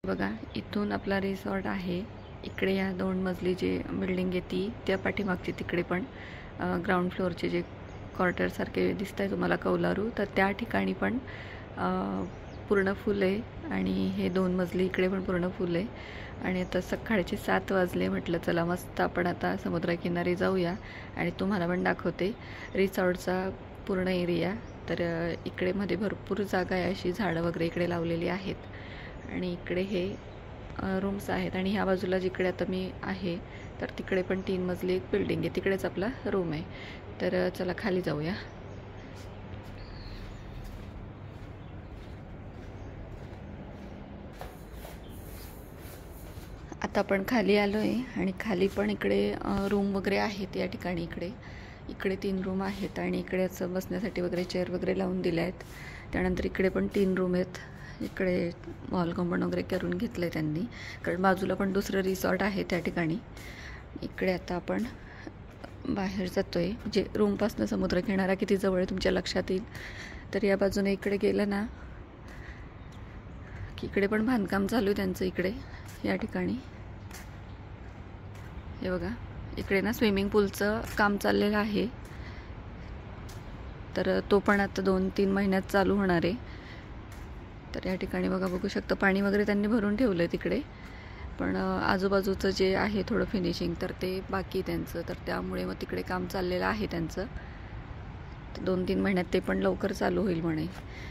बघा इथून आपला रिसॉर्ट आहे। इकडे या 2 मजली जी बिल्डिंग आहे ती, त्या पाठीमागची तिकडे पण ग्राउंड फ्लोअरचे जे क्वार्टर सारखे दिसतंय तुम्हाला कौलारू, तर त्या ठिकाणी पण पूर्ण फुल आहे आणि हे 2 मजली इकडे पण पूर्ण फुल आहे। आणि आता सकाळचे 7 वाजले, म्हटलं चला मस्त आपण आता समुद्रकिनारी जाऊया आणि तुम्हाला पण दाखवते रिसॉर्टचा पूर्ण एरिया। तर इकडे मध्ये भरपूर जागा आहे, अशी झाडं वगैरे इकडे लावलेली आहेत आणि इकडे हे रूम्स आहेत आणि ह्या बाजूला जिकडे आता मी आहे तर तिकडे पण 3 मजली एक बिल्डिंग आहे, तिकडेच आपला रूम आहे। तर चला खाली जाऊया। आता आपण खाली आलो आहे आणि खाली पण इकडे रूम वगैरे आहेत या ठिकाणी। इकडे 3 रूम आहेत आणि इकडे असं बसण्यासाठी वगैरे चेअर वगैरे लावून दिल्या आहेत। त्यानंतर इकडे पण 3 रूम आहेत। इकडे वॉल कंपाऊंड वगैरे करून घेतलं आहे त्यांनी, कारण बाजूला पण दुसरं रिसॉर्ट आहे त्या ठिकाणी। इकडे आता आपण बाहेर जातो आहे, म्हणजे रूमपासून समुद्रकिनारा किती जवळ आहे तुमच्या लक्षात येईल। तर या बाजूने इकडे गेलं ना की इकडे पण बांधकाम चालू आहे त्यांचं इकडे या ठिकाणी। हे बघा इकडे ना स्विमिंग पूलचं काम चाललेलं आहे, तर तो पण आता 2-3 महिन्यात चालू होणार आहे। तर या ठिकाणी बघू शकता पाणी वगैरे त्यांनी भरून ठेवलं आहे तिकडे, पण आजूबाजूचं जे आहे थोडं फिनिशिंग तर ते बाकी त्यांचं, तर त्यामुळे मग तिकडे काम चाललेलं आहे त्यांचं। 2-3 महिन्यात ते पण लवकर चालू होईल म्हणे।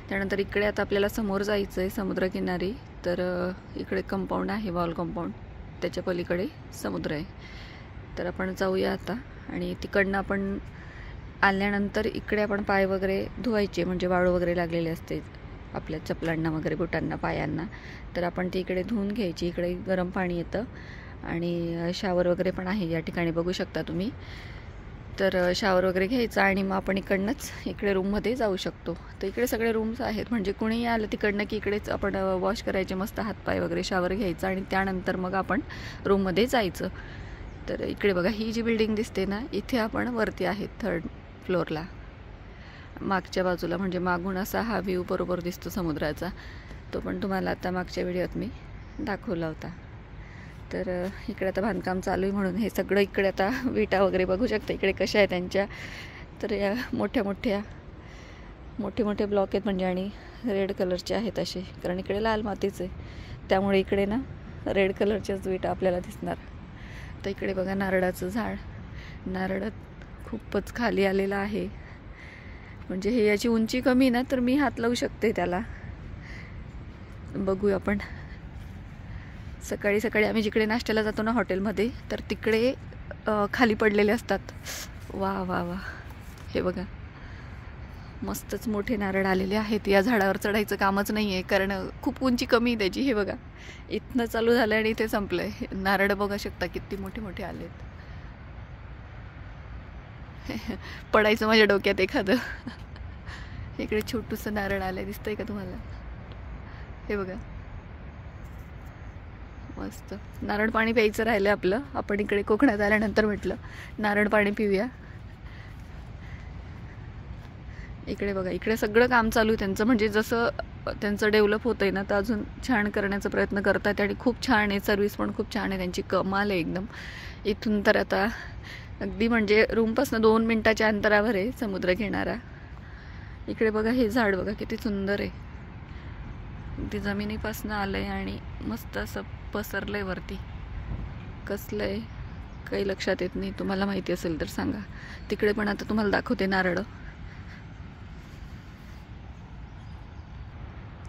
त्यानंतर इकडे आता आपल्याला समोर जायचं आहे समुद्रकिनारी, तर इकडे कंपाऊंड आहे वॉल कंपाऊंड, त्याच्या पलीकडे समुद्र आहे। तर आपण जाऊया आता आणि तिकडनं आपण आल्यानंतर इकडे आपण पाय वगैरे धुवायचे, म्हणजे वाळू वगैरे लागलेले असते आपल्या चपलांना वगैरे, बुटांना, पायांना, तर आपण ती इकडे धुवून घ्यायची। इकडे गरम पाणी येतं आणि शावर वगैरे पण आहे या ठिकाणी, बघू शकता तुम्ही। तर शावर वगैरे घ्यायचा आणि मग आपण इकडनंच इकडे रूममध्ये जाऊ शकतो। तर इकडे सगळे रूम्स आहेत, म्हणजे कुणीही आलं तिकडनं की इकडेच आपण वॉश करायचे, मस्त हातपाय वगैरे, शावर घ्यायचा आणि त्यानंतर मग आपण रूममध्ये जायचं। तर इकडे बघा ही जी बिल्डिंग दिसते ना, इथे आपण वरती आहेत 3rd फ्लोअरला, मागच्या बाजूला, म्हणजे मागून असा हा व्ह्यू बरोबर दिसतो समुद्राचा। तो पण तुम्हाला आता मागच्या व्हिडिओत मी दाखवला होता। तर इकडे आता बांधकाम चालू आहे म्हणून हे सगळं इकडे आता विटा वगैरे बघू शकता इकडे कशा आहे त्यांच्या। तर या मोठे मोठे ब्लॉक आहेत, म्हणजे आणि रेड कलरचे आहेत असे, कारण इकडे लाल मातीचे, त्यामुळे इकडे ना रेड कलरच्याच विटा आपल्याला दिसणार। तर इकडे बघा नारळाचं झाड, नारळ खूपच खाली आलेलं आहे, म्हणजे हे याची उंची कमी ना, तर मी हात लावू शकते त्याला। बघूया आपण। सकाळी आम्ही जिकडे नाश्त्याला जातो ना हॉटेलमध्ये, तर तिकडे खाली पडलेले असतात। वा वा वा, हे बघा मस्तच मोठे नारळ आलेले आहेत। या झाडावर चढायचं कामच नाही आहे, कारण खूप उंची कमी आहे त्याची। हे बघा इथनं चालू झालं आणि इथे संपलंय। नारळ बघू शकता किती मोठे आलेत। पडायचं माझ्या डोक्यात एखादं। इकडे छोटूसं नारळ आलंय, दिसतंय का तुम्हाला? हे बघा मस्त। नारळ पाणी प्यायचं राहिलं आपलं, आपण इकडे कोकणात आल्यानंतर म्हटलं नारळ पाणी पिऊया। इकडे बघा इकडे सगळं काम चालू आहे त्यांचं, म्हणजे जसं त्यांचं डेव्हलप होतं आहे ना, तर अजून छान करण्याचा प्रयत्न करतात आणि खूप छान आहे, सर्व्हिस पण खूप छान आहे त्यांची, कमाल आहे एकदम। इथून तर आता अगदी म्हणजे रूमपासून 2 मिनिटाच्या अंतरावर आहे समुद्र किनारा। इकडे बघा हे झाड बघा किती सुंदर आहे, ते जमिनीपासून आलंय आणि मस्त असं पसरलंय वरती। कसलं आहे काही लक्षात येत नाही, तुम्हाला माहिती असेल तर सांगा। तिकडे पण आता तुम्हाला दाखवते नारळ,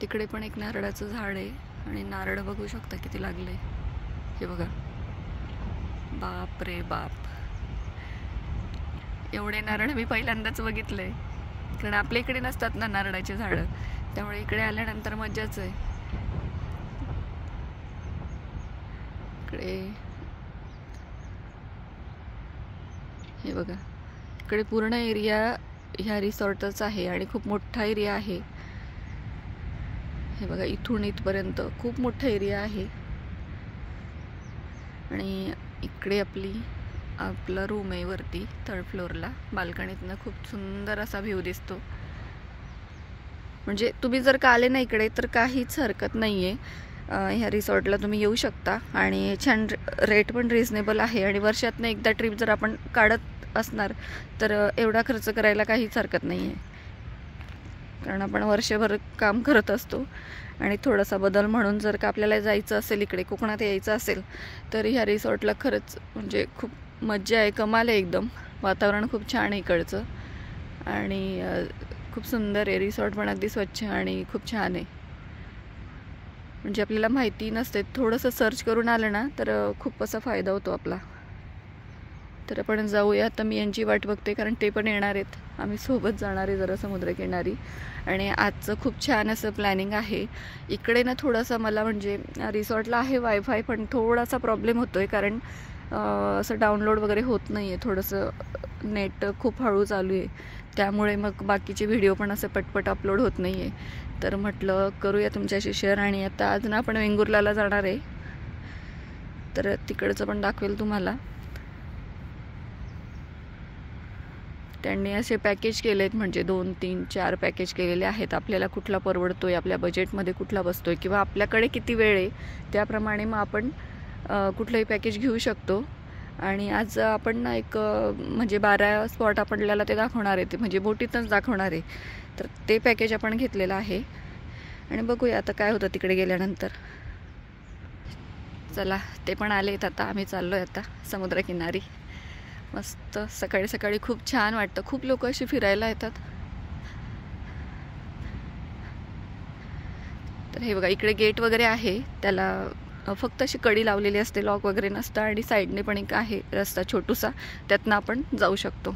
तिकडे पण एक नारळाचं झाड आहे आणि नारळ बघू शकता किती लागलंय। हे बघा, बाप रे बाप, एवढे नारळ मी पहिल्यांदाच बघितलंय, कारण आपल्या इकडे नसतात ना नारळाचे झाडं, त्यामुळे इकडे आल्यानंतर मजाच आहे। इकडे हे बघा इकडे पूर्ण एरिया ह्या रिसॉर्टच आहे आणि खूप मोठा एरिया आहे। हे बघा इथून इथपर्यंत खूप मोठा एरिया आहे आणि इकडे आपला रूम आहे वरती 3rd फ्लोअरला। बाल्कनीतनं खूप सुंदर असा व्ह्यू दिसतो, म्हणजे तुम्ही जर का आले ना इकडे तर काहीच हरकत नाही आहे। ह्या रिसॉर्टला तुम्ही येऊ शकता आणि छान रेट पण रिजनेबल आहे आणि वर्षातनं एकदा ट्रिप जर आपण काढत असणार तर एवढा खर्च करायला काहीच हरकत नाही आहे, कारण आपण वर्षभर काम करत असतो आणि थोडासा बदल म्हणून जर का आपल्याला जायचं असेल, इकडे कोकणात यायचं असेल तर ह्या रिसॉर्टला खरंच म्हणजे खूप मज्जा आहे, कमाल आहे एकदम. वातावरण खूप छान आहे इकडचं आणि खूप सुंदर आहे. रिसॉर्ट पण अगदी स्वच्छ आणि खूप छान आहे. म्हणजे आपल्याला माहिती नसते, थोडंसं सर्च करून आलं ना तर खूप असा फायदा होतो आपला. तर आपण जाऊया. आता मी यांची वाट बघते कारण ते पण येणार आहेत, आम्ही सोबत जाणार आहे जरा समुद्रकिनारी. आणि आजचं खूप छान असं प्लॅनिंग आहे. इकडे ना थोडंसं मला म्हणजे रिसॉर्टला आहे वायफाय, पण थोडासा प्रॉब्लेम होतो आहे कारण असं डाउनलोड वगैरे होत नाही आहे, थोडंसं नेट खूप हळू चालू आहे, त्यामुळे मग बाकीचे व्हिडिओ पण असे पटपट अपलोड होत नाही आहे. तर म्हटलं करूया तुमच्याशी शेअर. आणि आता आज ना आपण वेंगुर्लाला जाणार आहे, तर तिकडचं पण दाखवेल तुम्हाला. त्यांनी असे पॅकेज केले आहेत, म्हणजे 2, 3, 4 पॅकेज केलेले आहेत. आपल्याला कुठला परवडतोय, आपल्या बजेटमध्ये कुठला बसतोय किंवा आपल्याकडे किती वेळ आहे त्याप्रमाणे मग आपण कुठलंही पॅकेज घेऊ शकतो. आणि आज आपण ना एक म्हणजे 12 स्पॉट आपल्याला ते दाखवणार आहे, ते म्हणजे बोटीतच दाखवणार आहे. तर ते पॅकेज आपण घेतलेलं आहे आणि बघूया आता काय होतं तिकडे गेल्यानंतर. चला, ते पण आलेत आता, आम्ही चाललो आहे आता समुद्रकिनारी. मस्त सकाळी सकाळी खूप छान वाटतं, खूप लोक अशी फिरायला येतात. तर हे बघा, इकडे गेट वगैरे आहे, त्याला फक्त अशी कडी लावलेली असते, लॉक वगैरे नसतं. आणि साईडने पण एक आहे रस्ता छोटूसा, त्यातनं आपण जाऊ शकतो.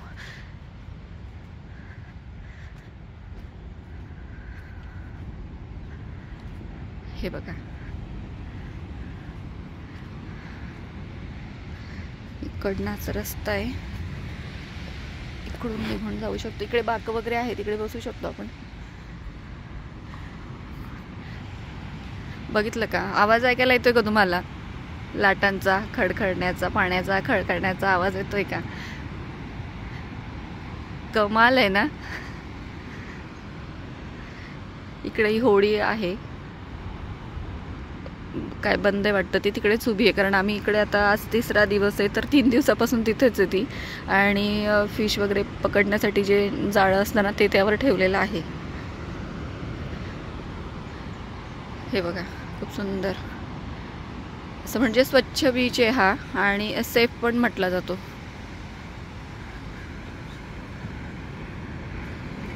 हे बघा, इकडनाचा रस्ता आहे, इकडून निघून जाऊ शकतो. इकडे बाक वगैरे आहे, तिकडे बसू शकतो आपण. बघितलं का, आवाज ऐकायला येतोय का तुम्हाला? लाटांचा खडखडण्याचा, पाण्याचा खडखडण्याचा आवाज येतोय का? कमाल आहे ना. इकडे ही होडी आहे, काय बंद आहे वाटतं, ती तिकडेच उभी आहे. कारण आम्ही इकडे आता आज 3रा दिवस आहे, तर 3 दिवसापासून तिथेच आहे ती. आणि फिश वगैरे पकडण्यासाठी जे जाळं असतं ना ते त्यावर ठेवलेलं आहे. हे बघा, खूप सुंदर असं म्हणजे स्वच्छ बीच आहे हा, आणि सेफ पण म्हटला जातो.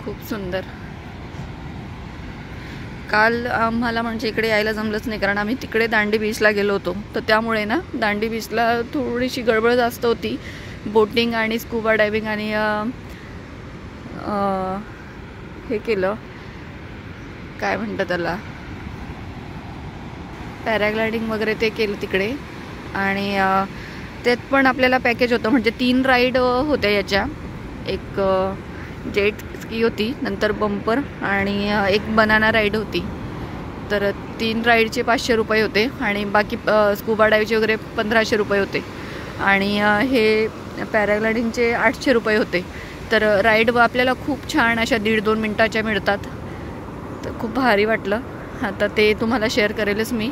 खूप सुंदर. काल आम्हाला म्हणजे इकडे यायला जमलंच नाही, कारण आम्ही तिकडे दांडी बीचला गेलो होतो. तर त्यामुळे ना दांडी बीचला थोडीशी गडबड जास्त होती. बोटिंग आणि स्कुबा डायव्हिंग आणि हे केलं, काय म्हणतात त्याला, पॅराग्लायडिंग वगैरे ते केलं तिकडे. आणि त्यात पण आपल्याला पॅकेज होतं, म्हणजे 3 राईड होत्या याच्या. एक जेट स्की होती, नंतर बंपर आणि एक बनाना राईड होती. तर 3 राईडचे 500 रुपये होते आणि बाकी स्कुबा डायव्हचे वगैरे 1500 रुपये होते. आणि हे पॅराग्लायडिंगचे 800 रुपये होते. तर राईड आपल्याला खूप छान अशा 1.5-2 मिनटाच्या मिळतात, तर खूप भारी वाटलं. आता ते तुम्हाला शेअर करेलच मी,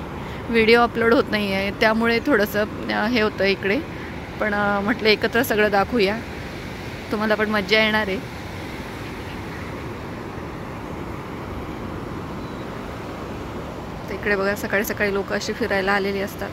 व्हिडिओ अपलोड होत नाही आहे त्यामुळे थोडंसं हे होतं इकडे. पण म्हटलं एकत्र सगळं दाखवूया, तुम्हाला पण मज्जा येणार आहे. इकडे बघा, सकाळी सकाळी लोक अशी फिरायला आलेली असतात.